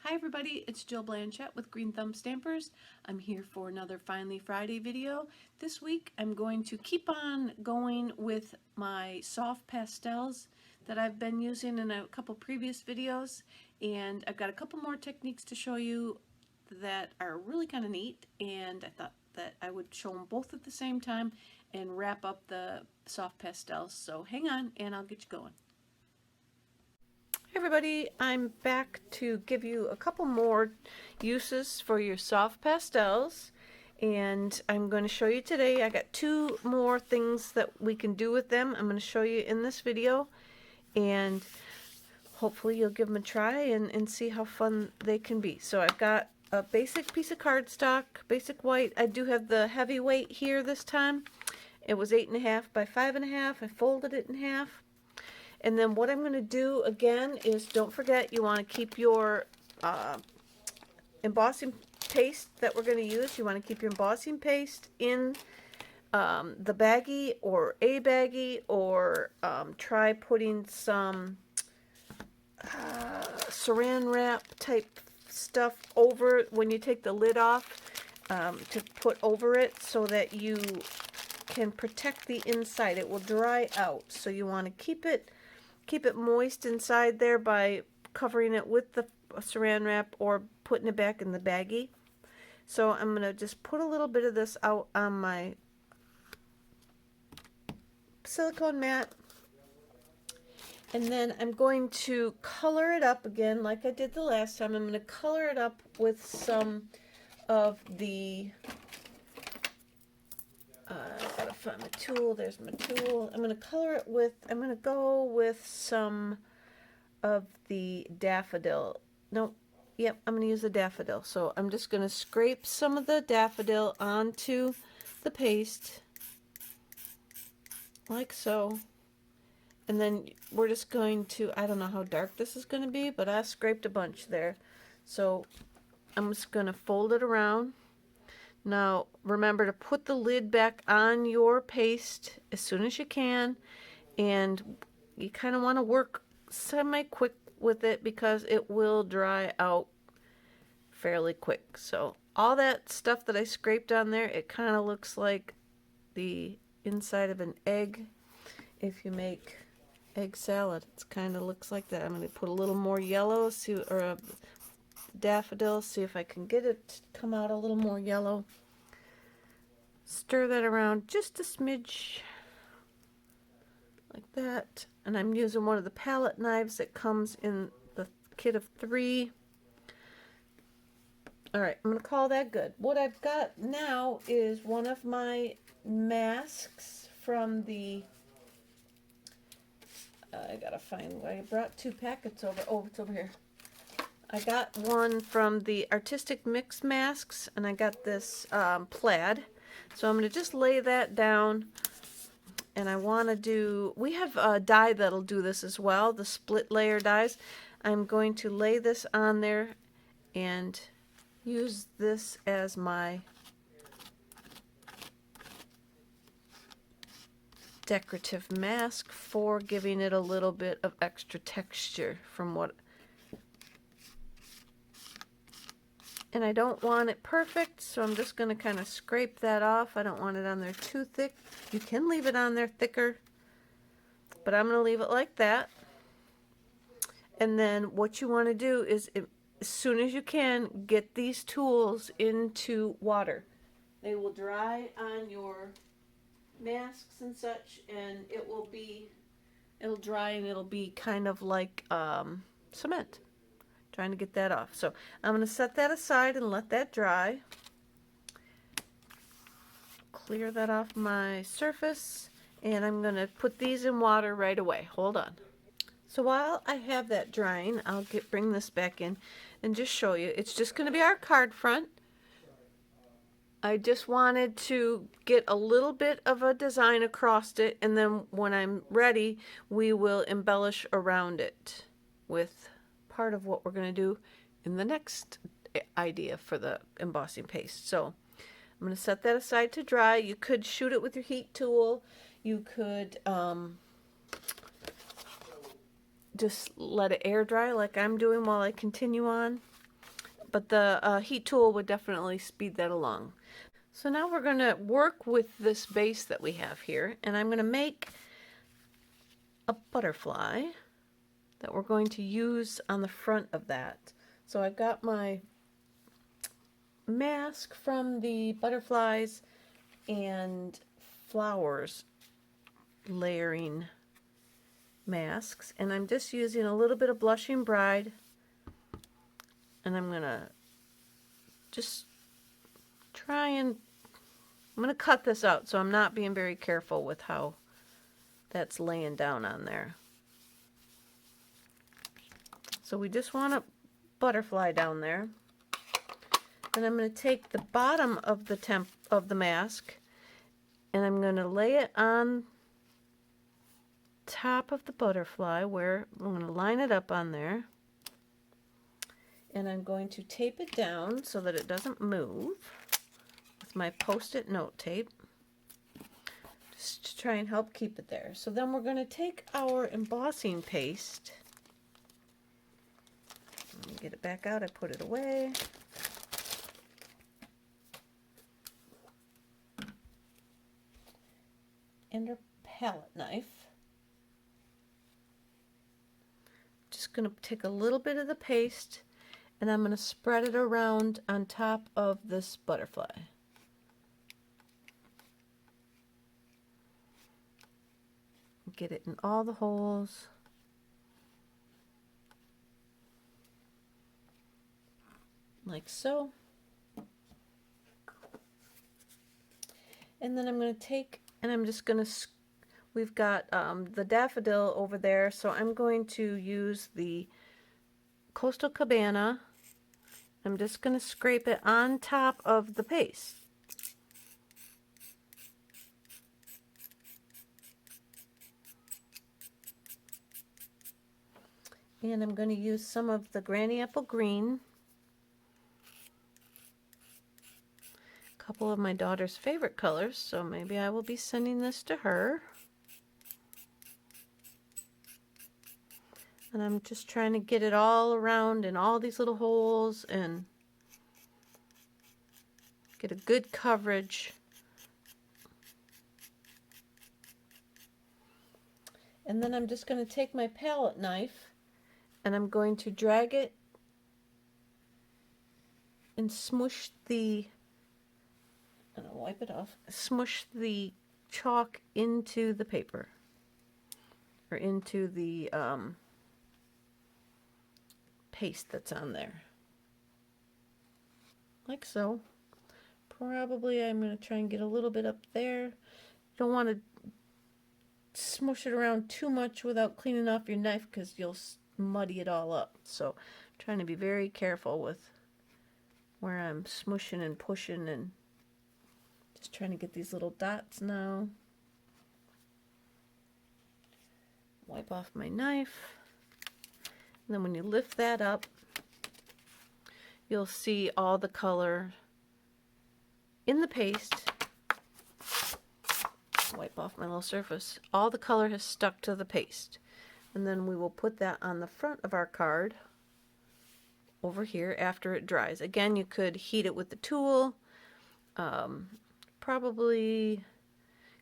Hi everybody, it's Jill Blanchett with Green Thumb Stampers. I'm here for another Finally Friday video. This week I'm going to keep on going with my soft pastels that I've been using in a couple previous videos, and I've got a couple more techniques to show you that are really kind of neat, and I thought that I would show them both at the same time and wrap up the soft pastels. So hang on and I'll get you going. Hey everybody, I'm back to give you a couple more uses for your soft pastels, and I'm going to show you today. I got two more things that we can do with them. I'm going to show you in this video, and hopefully you'll give them a try and see how fun they can be. So I've got a basic piece of cardstock, basic white. I do have the heavy weight here this time. It was 8.5 by 5.5. I folded it in half. And then what I'm going to do again is, don't forget, you want to keep your embossing paste that we're going to use. You want to keep your embossing paste in the baggie or a baggie, or try putting some saran wrap type stuff over when you take the lid off, to put over it so that you can protect the inside. It will dry out, so you want to keep it moist inside there by covering it with the saran wrap or putting it back in the baggie. So I'm going to just put a little bit of this out on my silicone mat, and then I'm going to color it up again like I did the last time. I'm going to color it up with some of the I gotta find my tool. There's my tool. I'm going to color it with, I'm going to go with some of the daffodil. Nope. Yep, I'm going to use the daffodil. So I'm just going to scrape some of the daffodil onto the paste, like so. And then we're just going to, I don't know how dark this is going to be, but I scraped a bunch there. So I'm just going to fold it around. Now, remember to put the lid back on your paste as soon as you can, and you kind of want to work semi-quick with it because it will dry out fairly quick. So all that stuff that I scraped on there, it kind of looks like the inside of an egg. If you make egg salad, it kind of looks like that. I'm going to put a little more yellow, or a daffodil, see if I can get it to come out a little more yellow. Stir that around just a smidge like that, and I'm using one of the palette knives that comes in the kit of 3. Alright, I'm going to call that good. What I've got now is one of my masks from the I gotta find, I brought 2 packets over. Oh, it's over here. I got one from the Artistic Mix masks, and I got this plaid. So I'm going to just lay that down, and I want to do, we have a die that'll do this as well, the split layer dies. I'm going to lay this on there and use this as my decorative mask for giving it a little bit of extra texture from what. And I don't want it perfect, so I'm just going to kind of scrape that off. I don't want it on there too thick. You can leave it on there thicker, but I'm going to leave it like that. And then what you want to do is, as soon as you can, get these tools into water. They will dry on your masks and such, and it'll dry, and it'll be kind of like cement. Trying to get that off. So I'm going to set that aside and let that dry. Clear that off my surface, and I'm going to put these in water right away. Hold on. So while I have that drying, I'll bring this back in and just show you. It's just going to be our card front. I just wanted to get a little bit of a design across it, and then when I'm ready, we will embellish around it with part of what we're going to do in the next idea for the embossing paste. So I'm going to set that aside to dry. You could shoot it with your heat tool. You could just let it air dry like I'm doing while I continue on. but the heat tool would definitely speed that along. So now we're going to work with this base that we have here, and I'm going to make a butterfly that we're going to use on the front of that. So I've got my mask from the butterflies and flowers layering masks, and I'm just using a little bit of Blushing Bride, and I'm going to just try and I'm going to cut this out, so I'm not being very careful with how that's laying down on there. So we just want a butterfly down there. And I'm going to take the bottom of the mask, and I'm going to lay it on top of the butterfly, where I'm going to line it up on there. And I'm going to tape it down so that it doesn't move with my Post-it note tape, just to try and help keep it there. So then we're going to take our embossing paste. Let me get it back out. I put it away. And our palette knife. Just going to take a little bit of the paste, and I'm going to spread it around on top of this butterfly. Get it in all the holes. Like so. And then I'm going to take, and I'm just going to, we've got the daffodil over there, so I'm going to use the Coastal Cabana. I'm just going to scrape it on top of the paste. And I'm going to use some of the Granny Apple Green. A couple of my daughter's favorite colors, so maybe I will be sending this to her. And I'm just trying to get it all around in all these little holes and get a good coverage. And then I'm just going to take my palette knife and I'm going to drag it and smush the, I'm going to wipe it off, smush the chalk into the paper, or into the paste that's on there. Like so. Probably I'm going to try and get a little bit up there. You don't want to smush it around too much without cleaning off your knife, because you'll muddy it all up. So I'm trying to be very careful with where I'm smushing and pushing, and just trying to get these little dots now. Wipe off my knife. And then when you lift that up, you'll see all the color in the paste. Wipe off my little surface. All the color has stuck to the paste. And then we will put that on the front of our card over here after it dries. Again, you could heat it with the tool. Probably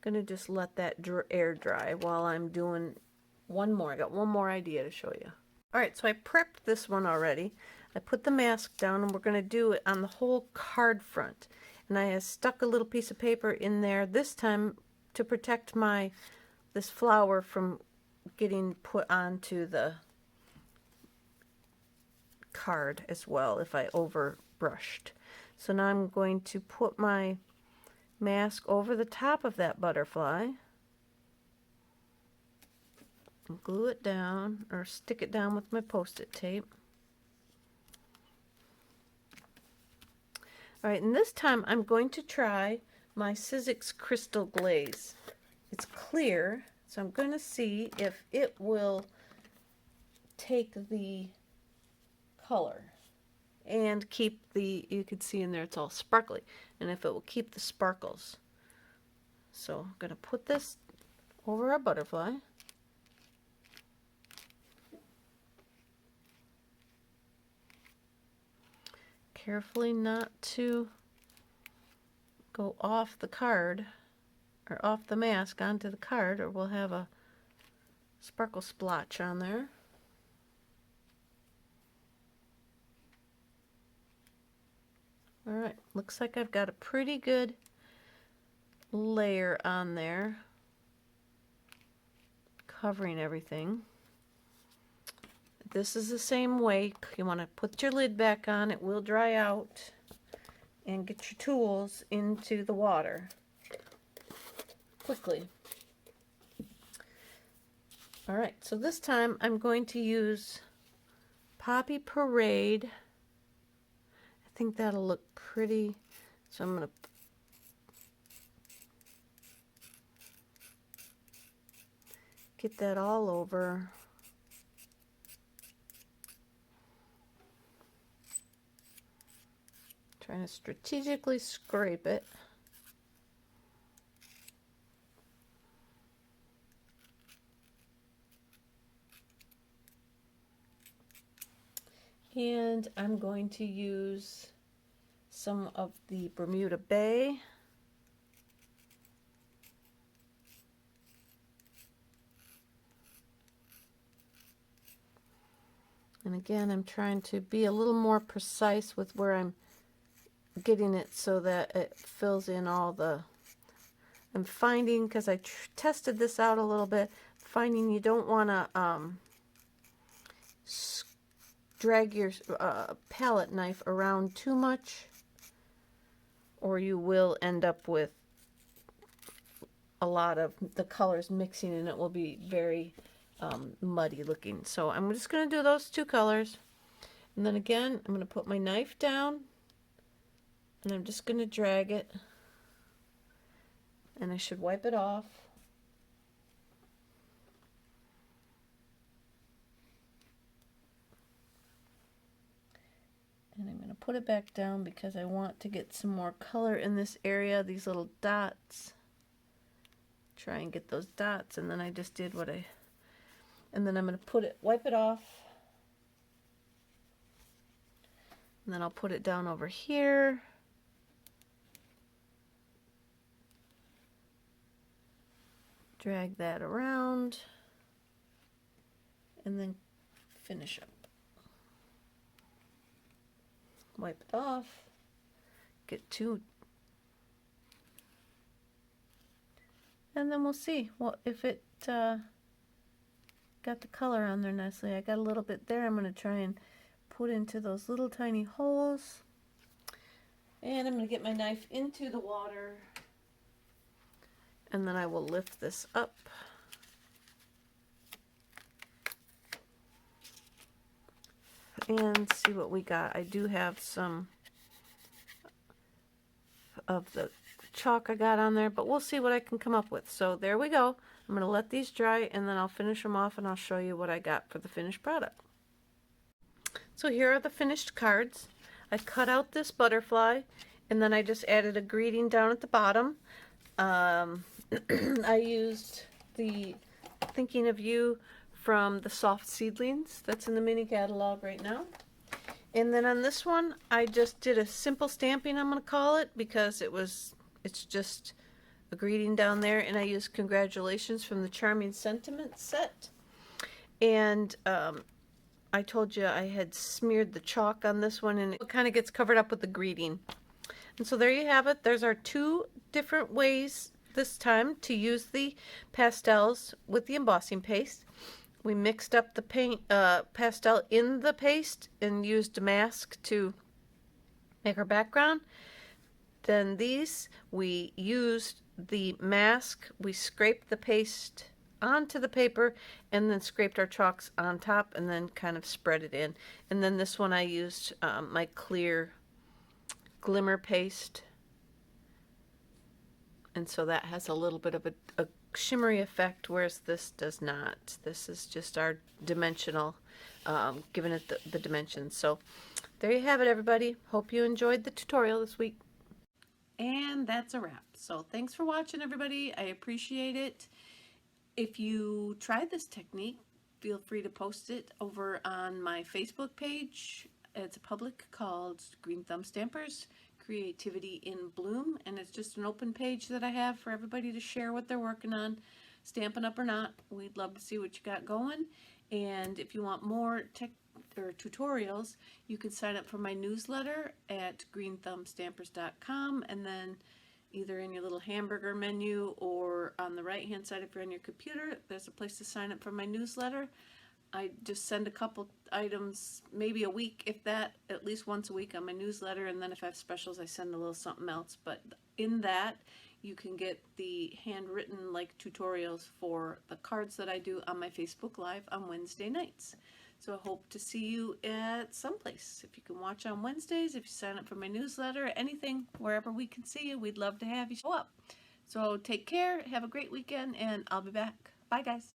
gonna just let that air dry while I'm doing one more. I got one more idea to show you. Alright, so I prepped this one already. I put the mask down, and we're going to do it on the whole card front. And I have stuck a little piece of paper in there this time to protect this flower from getting put onto the card as well if I over brushed. So now I'm going to put my mask over the top of that butterfly and glue it down, or stick it down with my Post-it tape. Alright, and this time I'm going to try my Sizzix Crystal Glaze. It's clear, so I'm going to see if it will take the color and keep the, you can see in there it's all sparkly, and if it will keep the sparkles. So I'm going to put this over our butterfly. carefully not to go off the card or off the mask onto the card, or we'll have a sparkle splotch on there. All right, looks like I've got a pretty good layer on there, covering everything. This is the same way. You want to put your lid back on. It will dry out. And get your tools into the water quickly. All right, so this time I'm going to use Poppy Parade. I think that'll look pretty. So I'm going to get that all over. Trying to strategically scrape it. And I'm going to use some of the Bermuda Bay. And again, I'm trying to be a little more precise with where I'm getting it so that it fills in all the... I'm finding, because I tested this out a little bit, finding you don't want to drag your palette knife around too much, or you will end up with a lot of the colors mixing and it will be very muddy looking. So I'm just going to do those two colors, and then again I'm going to put my knife down and I'm just going to drag it, and I should wipe it off. And I'm going to put it back down because I want to get some more color in this area, these little dots. Try and get those dots, and then I just did what I... And then I'm going to wipe it off. And then I'll put it down over here. Drag that around. And then finish up. Wipe it off. Get two. And then we'll see if it got the color on there nicely. I got a little bit there. I'm going to try and put into those little tiny holes. And I'm going to get my knife into the water. And then I will lift this up. And see what we got. I do have some of the chalk I got on there, but we'll see what I can come up with. So there we go. I'm going to let these dry, and then I'll finish them off and I'll show you what I got for the finished product. So here are the finished cards. I cut out this butterfly, and then I just added a greeting down at the bottom. I used the Thinking of You from the Soft Seedlings that's in the mini catalog right now. And then on this one I just did a simple stamping, I'm going to call it, because it's just a greeting down there, and I used Congratulations from the Charming Sentiments set. And I told you I had smeared the chalk on this one, and it kind of gets covered up with the greeting. And so there you have it. There's our two different ways this time to use the pastels with the embossing paste. We mixed up the paint pastel in the paste and used a mask to make our background. Then these, we used the mask, we scraped the paste onto the paper and then scraped our chalks on top and then kind of spread it in. And then this one I used my clear glimmer paste, and so that has a little bit of a shimmery effect, whereas this does not. This is just our dimensional, giving it the dimensions. So there you have it, everybody. Hope you enjoyed the tutorial this week. And that's a wrap. So thanks for watching, everybody. I appreciate it. If you tried this technique, feel free to post it over on my Facebook page. It's a public called Green Thumb Stampers Creativity in Bloom, and it's just an open page that I have for everybody to share what they're working on, Stampin' Up or not. We'd love to see what you got going. And if you want more tech or tutorials, you can sign up for my newsletter at greenthumbstampers.com, and then either in your little hamburger menu or on the right hand side if you're on your computer, there's a place to sign up for my newsletter. I just send a couple items, maybe a week, if that, at least once a week on my newsletter, and then if I have specials, I send a little something else. But in that, you can get the handwritten like tutorials for the cards that I do on my Facebook Live on Wednesday nights. So I hope to see you at someplace. If you can watch on Wednesdays, if you sign up for my newsletter, anything, wherever we can see you, we'd love to have you show up. So take care, have a great weekend, and I'll be back. Bye, guys.